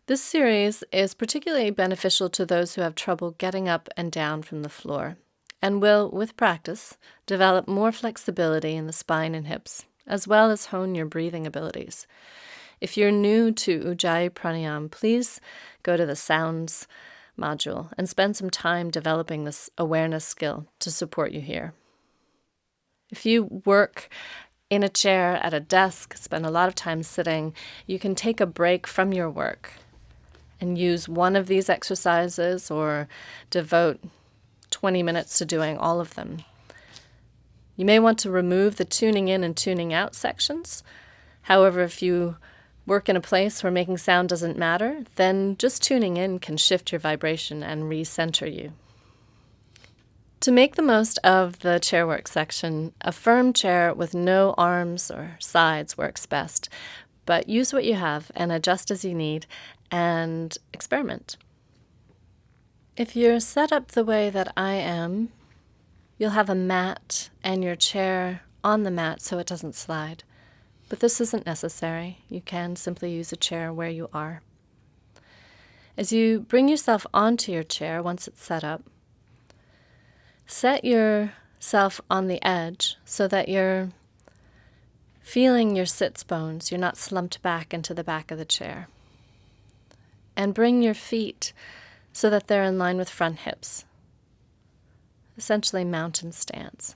This series is particularly beneficial to those who have trouble getting up and down from the floor, and will, with practice, develop more flexibility in the spine and hips, as well as hone your breathing abilities. If you're new to Ujjayi Pranayama, please go to the Sounds module and spend some time developing this awareness skill to support you here. If you work in a chair at a desk, spend a lot of time sitting, you can take a break from your work and use one of these exercises or devote 20 minutes to doing all of them. You may want to remove the tuning in and tuning out sections. However, if you work in a place where making sound doesn't matter, then just tuning in can shift your vibration and recenter you. To make the most of the chair work section, a firm chair with no arms or sides works best, but use what you have and adjust as you need and experiment. If you're set up the way that I am, you'll have a mat and your chair on the mat so it doesn't slide. But this isn't necessary. You can simply use a chair where you are. As you bring yourself onto your chair once it's set up, set yourself on the edge so that you're feeling your sitz bones. You're not slumped back into the back of the chair. And bring your feet so that they're in line with front hips. Essentially mountain stance.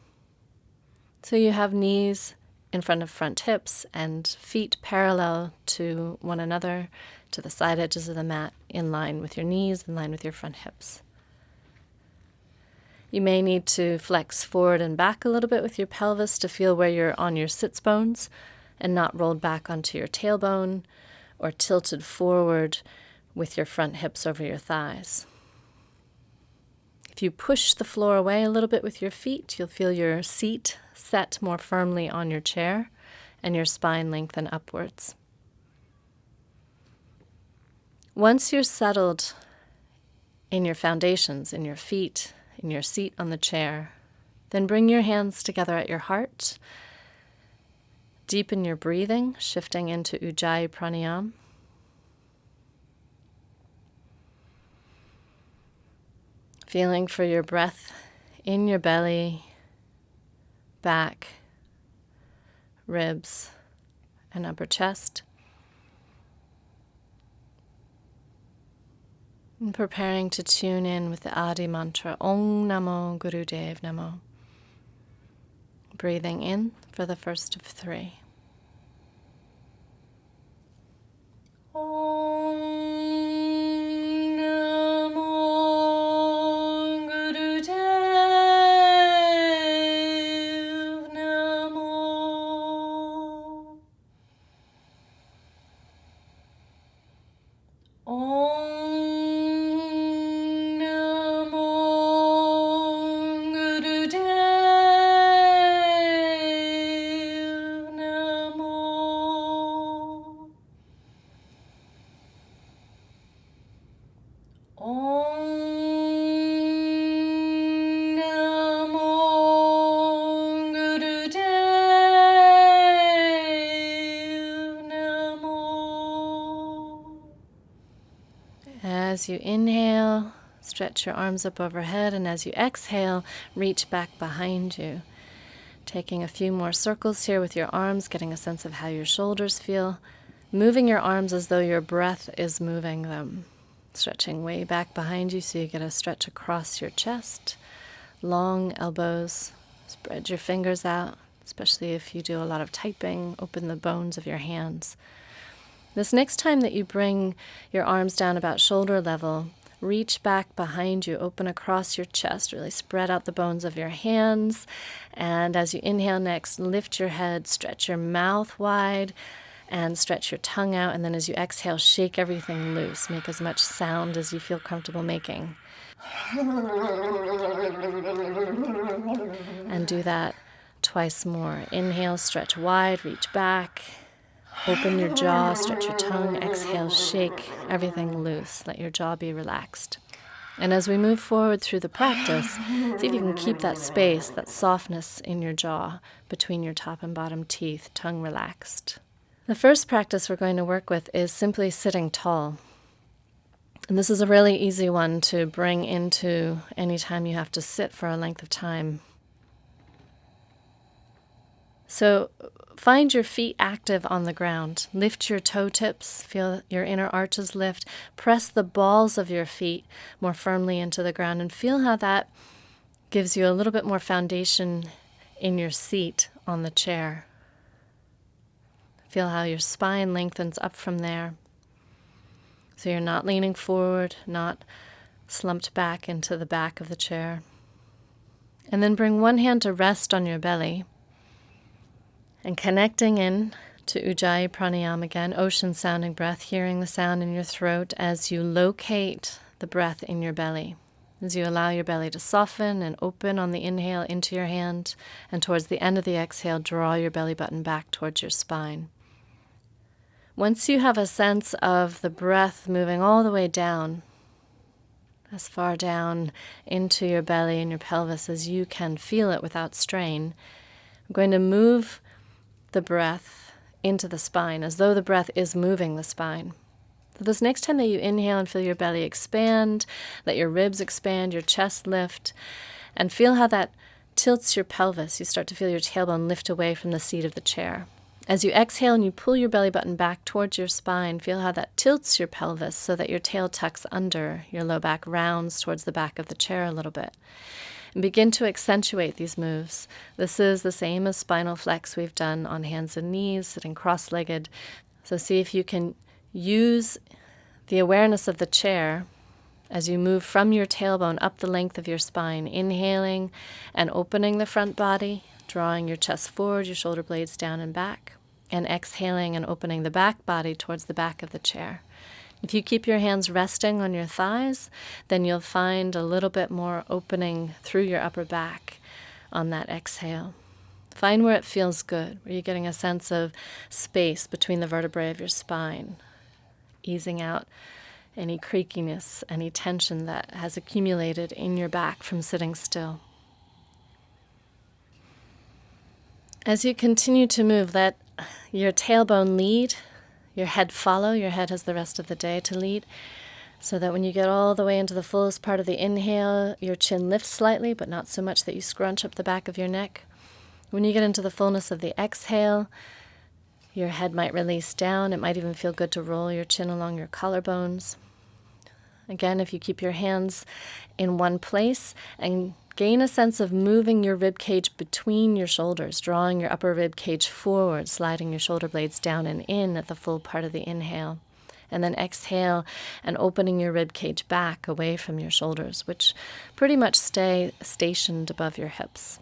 So you have knees in front of front hips and feet parallel to one another, to the side edges of the mat, in line with your knees, in line with your front hips. You may need to flex forward and back a little bit with your pelvis to feel where you're on your sitz bones and not rolled back onto your tailbone or tilted forward with your front hips over your thighs. If you push the floor away a little bit with your feet, you'll feel your seat set more firmly on your chair and your spine lengthen upwards. Once you're settled in your foundations, in your feet, in your seat on the chair, then bring your hands together at your heart. Deepen your breathing, shifting into Ujjayi Pranayama. Feeling for your breath in your belly, back, ribs, and upper chest. And preparing to tune in with the Adi mantra, Om Namo Gurudev Namo. Breathing in for the first of 3. As you inhale, stretch your arms up overhead, and as you exhale, reach back behind you. Taking a few more circles here with your arms, getting a sense of how your shoulders feel. Moving your arms as though your breath is moving them. Stretching way back behind you so you get a stretch across your chest. Long elbows. Spread your fingers out, especially if you do a lot of typing. Open the bones of your hands. This next time that you bring your arms down about shoulder level, reach back behind you, open across your chest, really spread out the bones of your hands. And as you inhale next, lift your head, stretch your mouth wide, and stretch your tongue out. And then as you exhale, shake everything loose. Make as much sound as you feel comfortable making. And do that twice more. Inhale, stretch wide, reach back. Open your jaw, stretch your tongue, exhale, shake everything loose. Let your jaw be relaxed. And as we move forward through the practice, see if you can keep that space, that softness in your jaw between your top and bottom teeth, tongue relaxed. The first practice we're going to work with is simply sitting tall. And this is a really easy one to bring into any time you have to sit for a length of time. So find your feet active on the ground. Lift your toe tips, feel your inner arches lift. Press the balls of your feet more firmly into the ground and feel how that gives you a little bit more foundation in your seat on the chair. Feel how your spine lengthens up from there. So you're not leaning forward, not slumped back into the back of the chair. And then bring one hand to rest on your belly and connecting in to Ujjayi Pranayama again, ocean sounding breath, hearing the sound in your throat as you locate the breath in your belly. As you allow your belly to soften and open on the inhale into your hand, and towards the end of the exhale, draw your belly button back towards your spine. Once you have a sense of the breath moving all the way down, as far down into your belly and your pelvis as you can feel it without strain, I'm going to move the breath into the spine as though the breath is moving the spine. So this next time that you inhale and feel your belly expand, let your ribs expand, your chest lift, and feel how that tilts your pelvis. You start to feel your tailbone lift away from the seat of the chair. As you exhale and you pull your belly button back towards your spine, feel how that tilts your pelvis so that your tail tucks under, your low back rounds towards the back of the chair a little bit. And begin to accentuate these moves. This is the same as spinal flex we've done on hands and knees, sitting cross-legged. So see if you can use the awareness of the chair as you move from your tailbone up the length of your spine, inhaling and opening the front body, drawing your chest forward, your shoulder blades down and back, and exhaling and opening the back body towards the back of the chair. If you keep your hands resting on your thighs, then you'll find a little bit more opening through your upper back on that exhale. Find where it feels good, where you're getting a sense of space between the vertebrae of your spine, easing out any creakiness, any tension that has accumulated in your back from sitting still. As you continue to move, let your tailbone lead, your head follow. Your head has the rest of the day to lead, so that when you get all the way into the fullest part of the inhale, your chin lifts slightly, but not so much that you scrunch up the back of your neck. When you get into the fullness of the exhale, your head might release down. It might even feel good to roll your chin along your collarbones. Again, if you keep your hands in one place and gain a sense of moving your rib cage between your shoulders, drawing your upper rib cage forward, sliding your shoulder blades down and in at the full part of the inhale. And then exhale and opening your rib cage back away from your shoulders, which pretty much stay stationed above your hips.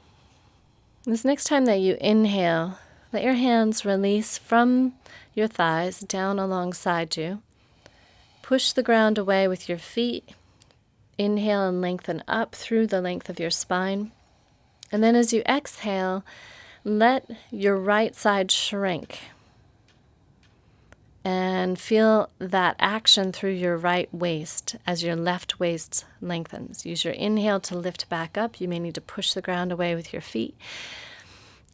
This next time that you inhale, let your hands release from your thighs down alongside you. Push the ground away with your feet. Inhale and lengthen up through the length of your spine. And then as you exhale, let your right side shrink. And feel that action through your right waist as your left waist lengthens. Use your inhale to lift back up. You may need to push the ground away with your feet.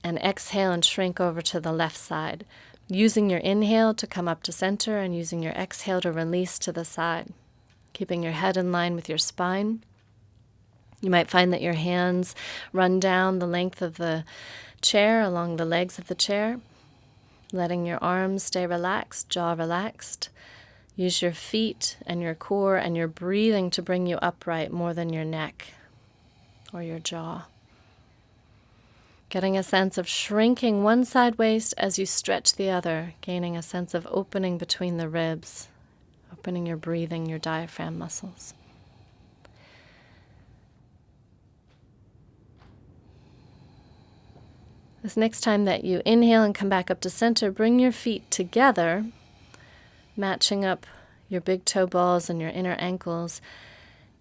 And exhale and shrink over to the left side. Using your inhale to come up to center and using your exhale to release to the side. Keeping your head in line with your spine. You might find that your hands run down the length of the chair, along the legs of the chair. Letting your arms stay relaxed, jaw relaxed. Use your feet and your core and your breathing to bring you upright more than your neck or your jaw. Getting a sense of shrinking one side waist as you stretch the other, gaining a sense of opening between the ribs, opening your breathing, your diaphragm muscles. This next time that you inhale and come back up to center, bring your feet together, matching up your big toe balls and your inner ankles,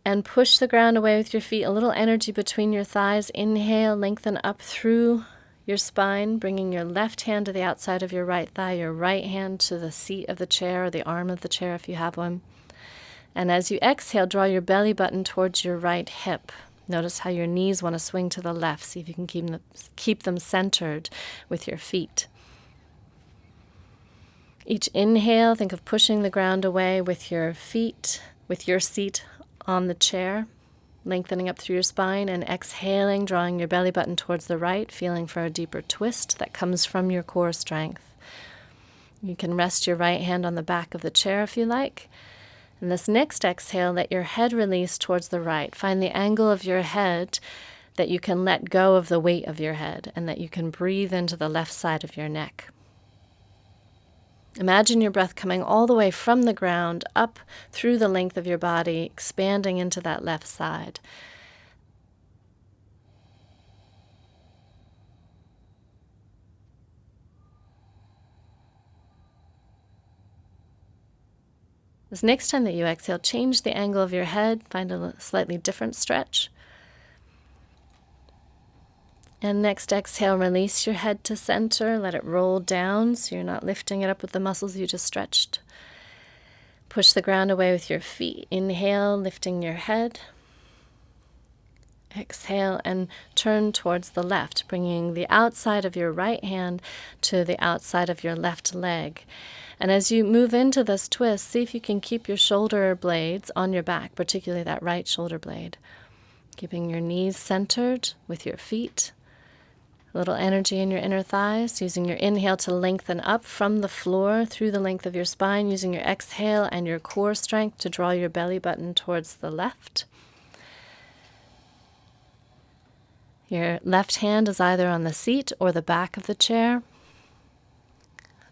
and push the ground away with your feet. A little energy between your thighs. Inhale, lengthen up through your spine, bringing your left hand to the outside of your right thigh, your right hand to the seat of the chair or the arm of the chair if you have one. And as you exhale, draw your belly button towards your right hip. Notice how your knees want to swing to the left. See if you can keep them centered with your feet. Each inhale, think of pushing the ground away with your feet. with your seat on the chair, lengthening up through your spine, and exhaling, drawing your belly button towards the right, feeling for a deeper twist that comes from your core strength. You can rest your right hand on the back of the chair if you like. And this next exhale, let your head release towards the right. Find the angle of your head that you can let go of the weight of your head and that you can breathe into the left side of your neck. Imagine your breath coming all the way from the ground up through the length of your body, expanding into that left side. This next time that you exhale, change the angle of your head, find a slightly different stretch. And next exhale, release your head to center, let it roll down so you're not lifting it up with the muscles you just stretched. Push the ground away with your feet. Inhale, lifting your head. Exhale and turn towards the left, bringing the outside of your right hand to the outside of your left leg. And as you move into this twist, see if you can keep your shoulder blades on your back, particularly that right shoulder blade. Keeping your knees centered with your feet. A little energy in your inner thighs, using your inhale to lengthen up from the floor through the length of your spine, using your exhale and your core strength to draw your belly button towards the left. Your left hand is either on the seat or the back of the chair.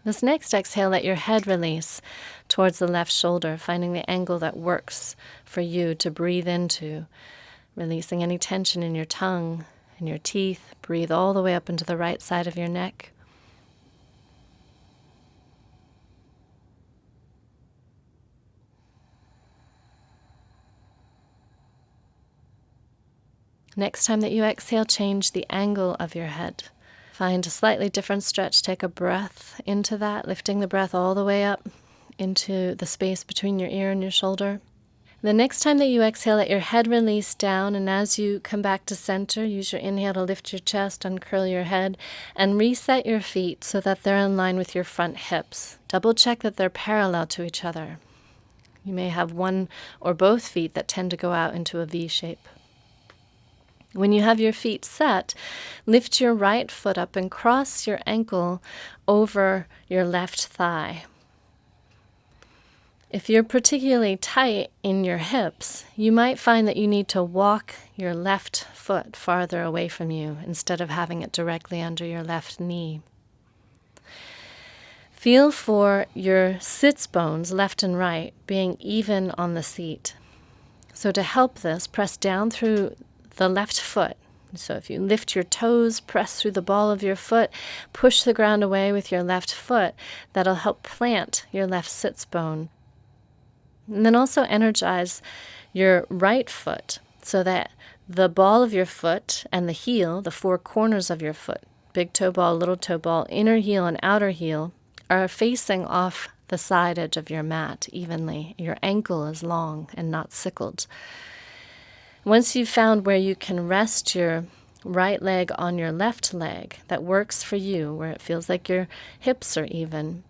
This next exhale, let your head release towards the left shoulder, finding the angle that works for you to breathe into, releasing any tension in your tongue and your teeth. Breathe all the way up into the right side of your neck. Next time that you exhale, change the angle of your head. Find a slightly different stretch. Take a breath into that, lifting the breath all the way up into the space between your ear and your shoulder. The next time that you exhale, let your head release down, and as you come back to center, use your inhale to lift your chest, uncurl your head, and reset your feet so that they're in line with your front hips. Double check that they're parallel to each other. You may have one or both feet that tend to go out into a V shape. When you have your feet set, lift your right foot up and cross your ankle over your left thigh. If you're particularly tight in your hips, you might find that you need to walk your left foot farther away from you instead of having it directly under your left knee. Feel for your sitz bones, left and right, being even on the seat. So to help this, press down through the left foot. So if you lift your toes, press through the ball of your foot, push the ground away with your left foot, that'll help plant your left sitz bone. And then also energize your right foot so that the ball of your foot and the heel, the four corners of your foot, big toe ball, little toe ball, inner heel and outer heel, are facing off the side edge of your mat evenly. Your ankle is long and not sickled. Once you've found where you can rest your right leg on your left leg that works for you, where it feels like your hips are even,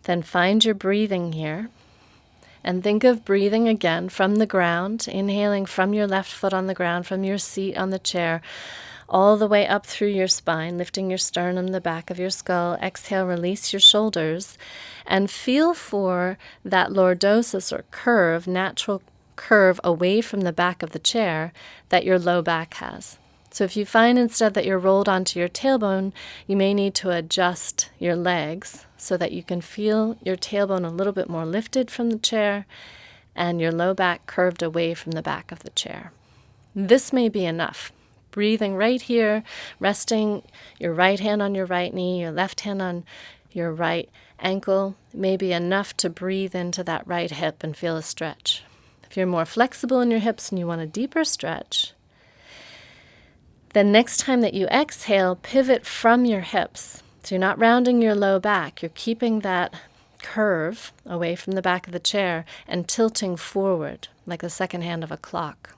then find your breathing here and think of breathing again from the ground, inhaling from your left foot on the ground, from your seat on the chair, all the way up through your spine, lifting your sternum, the back of your skull. Exhale, release your shoulders, and feel for that lordosis or curve, natural curve away from the back of the chair that your low back has. So if you find instead that you're rolled onto your tailbone, you may need to adjust your legs so that you can feel your tailbone a little bit more lifted from the chair and your low back curved away from the back of the chair. This may be enough. Breathing right here, resting your right hand on your right knee, your left hand on your right ankle may be enough to breathe into that right hip and feel a stretch. If you're more flexible in your hips and you want a deeper stretch, then next time that you exhale, pivot from your hips. So you're not rounding your low back. You're keeping that curve away from the back of the chair and tilting forward like the second hand of a clock.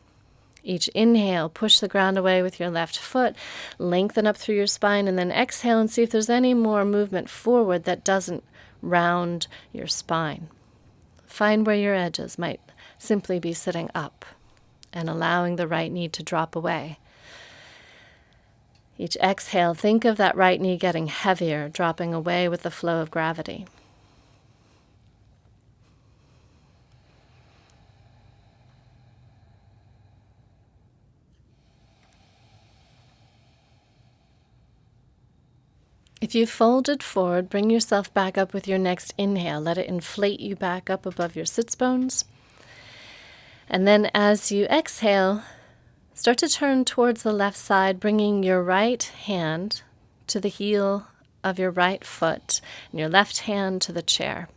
Each inhale, push the ground away with your left foot, lengthen up through your spine, and then exhale and see if there's any more movement forward that doesn't round your spine. Find where your edges might simply be sitting up and allowing the right knee to drop away. Each exhale, think of that right knee getting heavier, dropping away with the flow of gravity. If you folded forward, bring yourself back up with your next inhale. Let it inflate you back up above your sits bones. And then as you exhale, start to turn towards the left side, bringing your right hand to the heel of your right foot and your left hand to the chair.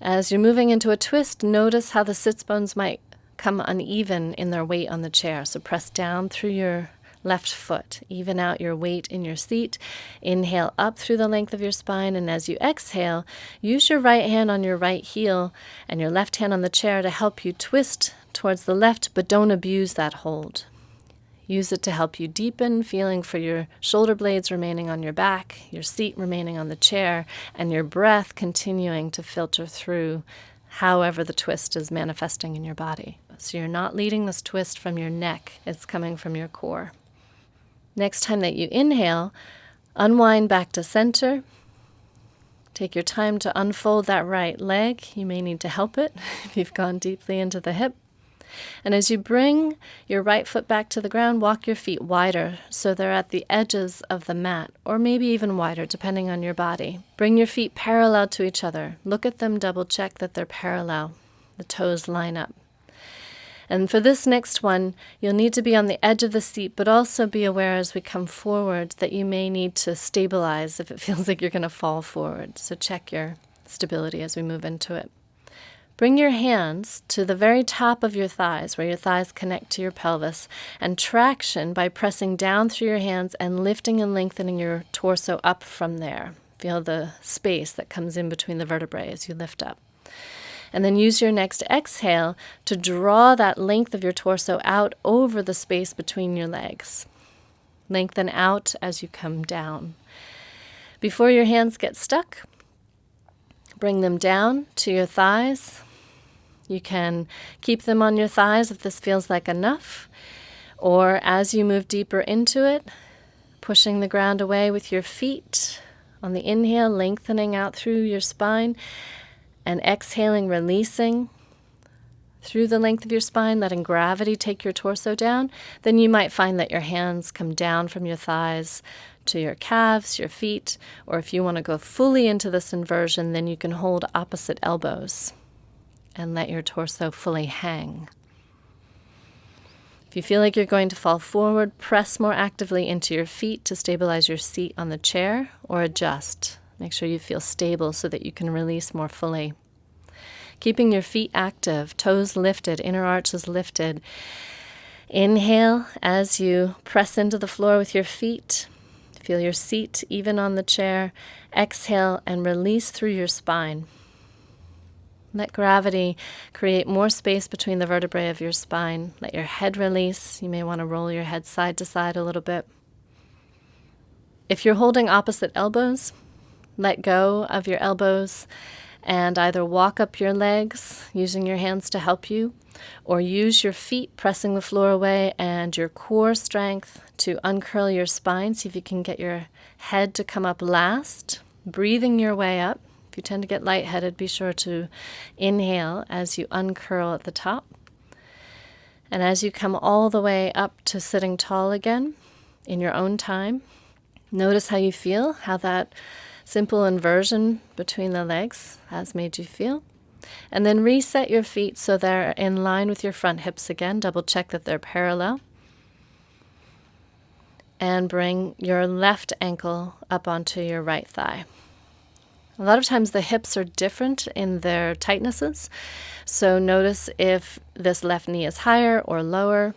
As you're moving into a twist, notice how the sits bones might come uneven in their weight on the chair. So press down through your left foot, even out your weight in your seat. Inhale up through the length of your spine, and as you exhale, use your right hand on your right heel and your left hand on the chair to help you twist towards the left, but don't abuse that hold. Use it to help you deepen, feeling for your shoulder blades remaining on your back, your seat remaining on the chair, and your breath continuing to filter through however the twist is manifesting in your body. So you're not leading this twist from your neck, it's coming from your core. Next time that you inhale, unwind back to center. Take your time to unfold that right leg. You may need to help it if you've gone deeply into the hip. And as you bring your right foot back to the ground, walk your feet wider so they're at the edges of the mat, or maybe even wider depending on your body. Bring your feet parallel to each other. Look at them, double check that they're parallel. The toes line up. And for this next one, you'll need to be on the edge of the seat, but also be aware as we come forward that you may need to stabilize if it feels like you're going to fall forward. So check your stability as we move into it. Bring your hands to the very top of your thighs, where your thighs connect to your pelvis, and traction by pressing down through your hands and lifting and lengthening your torso up from there. Feel the space that comes in between the vertebrae as you lift up. And then use your next exhale to draw that length of your torso out over the space between your legs. Lengthen out as you come down. Before your hands get stuck, bring them down to your thighs. You can keep them on your thighs if this feels like enough, or as you move deeper into it, pushing the ground away with your feet. On the inhale, lengthening out through your spine, and exhaling, releasing through the length of your spine, letting gravity take your torso down. Then you might find that your hands come down from your thighs to your calves, your feet, or if you want to go fully into this inversion, then you can hold opposite elbows and let your torso fully hang. If you feel like you're going to fall forward, press more actively into your feet to stabilize your seat on the chair, or adjust. Make sure you feel stable so that you can release more fully. Keeping your feet active, toes lifted, inner arches lifted. Inhale as you press into the floor with your feet. Feel your seat even on the chair. Exhale and release through your spine. Let gravity create more space between the vertebrae of your spine. Let your head release. You may want to roll your head side to side a little bit. If you're holding opposite elbows, let go of your elbows and either walk up your legs using your hands to help you, or use your feet pressing the floor away and your core strength to uncurl your spine. See if you can get your head to come up last, breathing your way up. If you tend to get lightheaded, be sure to inhale as you uncurl at the top. And as you come all the way up to sitting tall again in your own time, notice how you feel, how that simple inversion between the legs has made you feel. And then reset your feet so they're in line with your front hips again. Double check that they're parallel. And bring your left ankle up onto your right thigh. A lot of times the hips are different in their tightnesses, so notice if this left knee is higher or lower.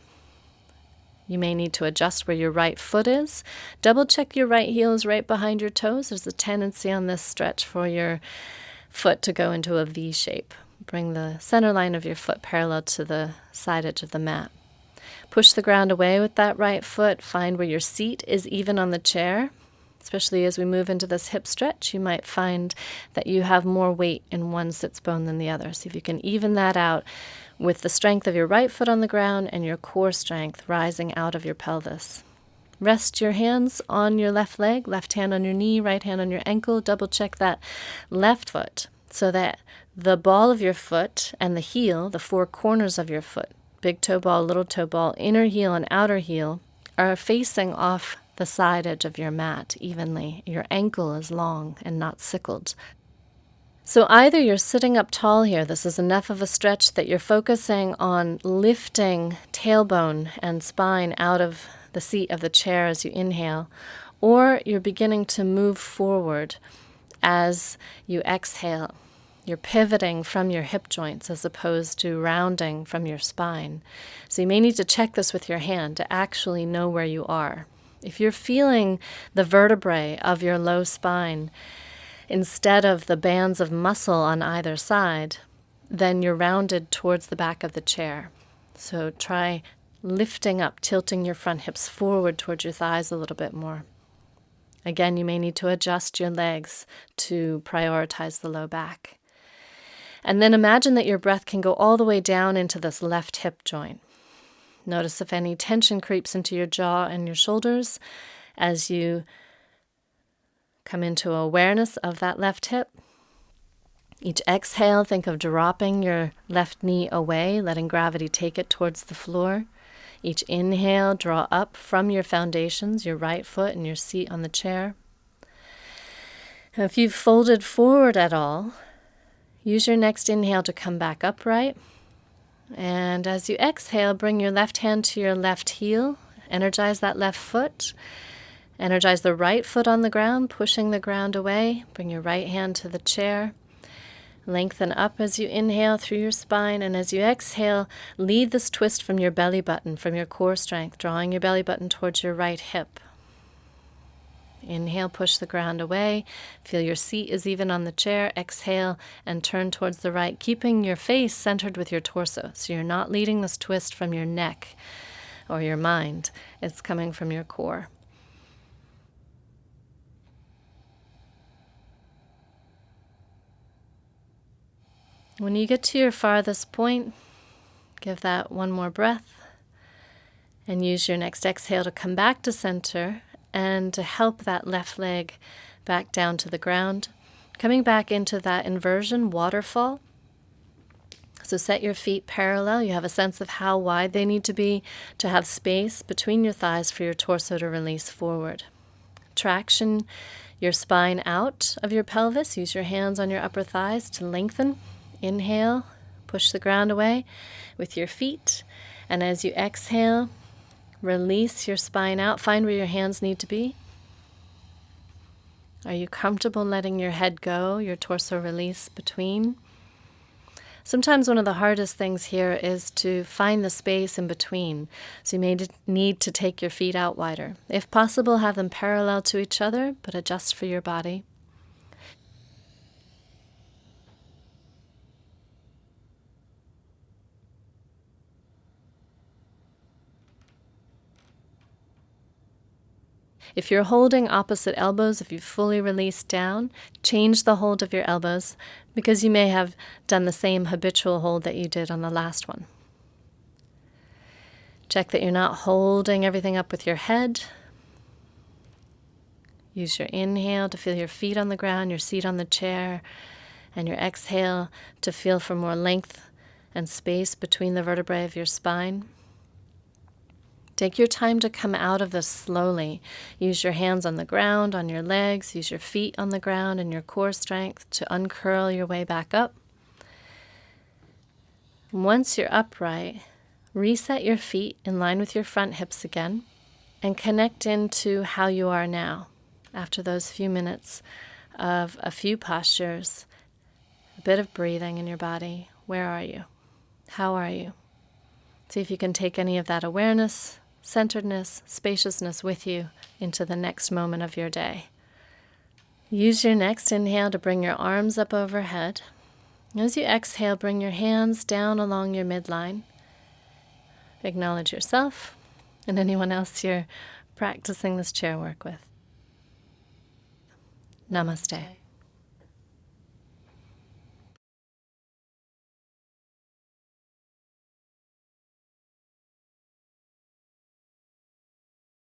You may need to adjust where your right foot is. Double check your right heel is right behind your toes. There's a tendency on this stretch for your foot to go into a V shape. Bring the center line of your foot parallel to the side edge of the mat. Push the ground away with that right foot. Find where your seat is even on the chair. Especially as we move into this hip stretch, you might find that you have more weight in one sitz bone than the other. See if you can even that out with the strength of your right foot on the ground and your core strength rising out of your pelvis. Rest your hands on your left leg, left hand on your knee, right hand on your ankle. Double check that left foot so that the ball of your foot and the heel, the four corners of your foot, big toe ball, little toe ball, inner heel and outer heel, are facing off the side edge of your mat evenly. Your ankle is long and not sickled. So either you're sitting up tall here, this is enough of a stretch that you're focusing on lifting tailbone and spine out of the seat of the chair as you inhale, or you're beginning to move forward as you exhale. You're pivoting from your hip joints as opposed to rounding from your spine. So you may need to check this with your hand to actually know where you are. If you're feeling the vertebrae of your low spine instead of the bands of muscle on either side, then you're rounded towards the back of the chair. So try lifting up, tilting your front hips forward towards your thighs a little bit more. Again, you may need to adjust your legs to prioritize the low back. And then imagine that your breath can go all the way down into this left hip joint. Notice if any tension creeps into your jaw and your shoulders as you come into awareness of that left hip. Each exhale, think of dropping your left knee away, letting gravity take it towards the floor. Each inhale, draw up from your foundations, your right foot and your seat on the chair. And if you've folded forward at all, use your next inhale to come back upright. And as you exhale, bring your left hand to your left heel. Energize that left foot. Energize the right foot on the ground, pushing the ground away. Bring your right hand to the chair. Lengthen up as you inhale through your spine. And as you exhale, lead this twist from your belly button, from your core strength, drawing your belly button towards your right hip. Inhale, push the ground away. Feel your seat is even on the chair. Exhale and turn towards the right, keeping your face centered with your torso. So you're not leading this twist from your neck or your mind. It's coming from your core. When you get to your farthest point, give that one more breath and use your next exhale to come back to center and to help that left leg back down to the ground. Coming back into that inversion waterfall. So set your feet parallel. You have a sense of how wide they need to be to have space between your thighs for your torso to release forward. Traction your spine out of your pelvis. Use your hands on your upper thighs to lengthen. Inhale, push the ground away with your feet. And as you exhale, release your spine out. Find where your hands need to be. Are you comfortable letting your head go, your torso release between? Sometimes one of the hardest things here is to find the space in between. So you may need to take your feet out wider. If possible, have them parallel to each other, but adjust for your body. If you're holding opposite elbows, if you've fully released down, change the hold of your elbows because you may have done the same habitual hold that you did on the last one. Check that you're not holding everything up with your head. Use your inhale to feel your feet on the ground, your seat on the chair, and your exhale to feel for more length and space between the vertebrae of your spine. Take your time to come out of this slowly. Use your hands on the ground, on your legs. Use your feet on the ground and your core strength to uncurl your way back up. Once you're upright, reset your feet in line with your front hips again and connect into how you are now. After those few minutes of a few postures, a bit of breathing in your body, where are you? How are you? See if you can take any of that awareness, centeredness, spaciousness with you into the next moment of your day. Use your next inhale to bring your arms up overhead. As you exhale, bring your hands down along your midline. Acknowledge yourself and anyone else you're practicing this chair work with. Namaste.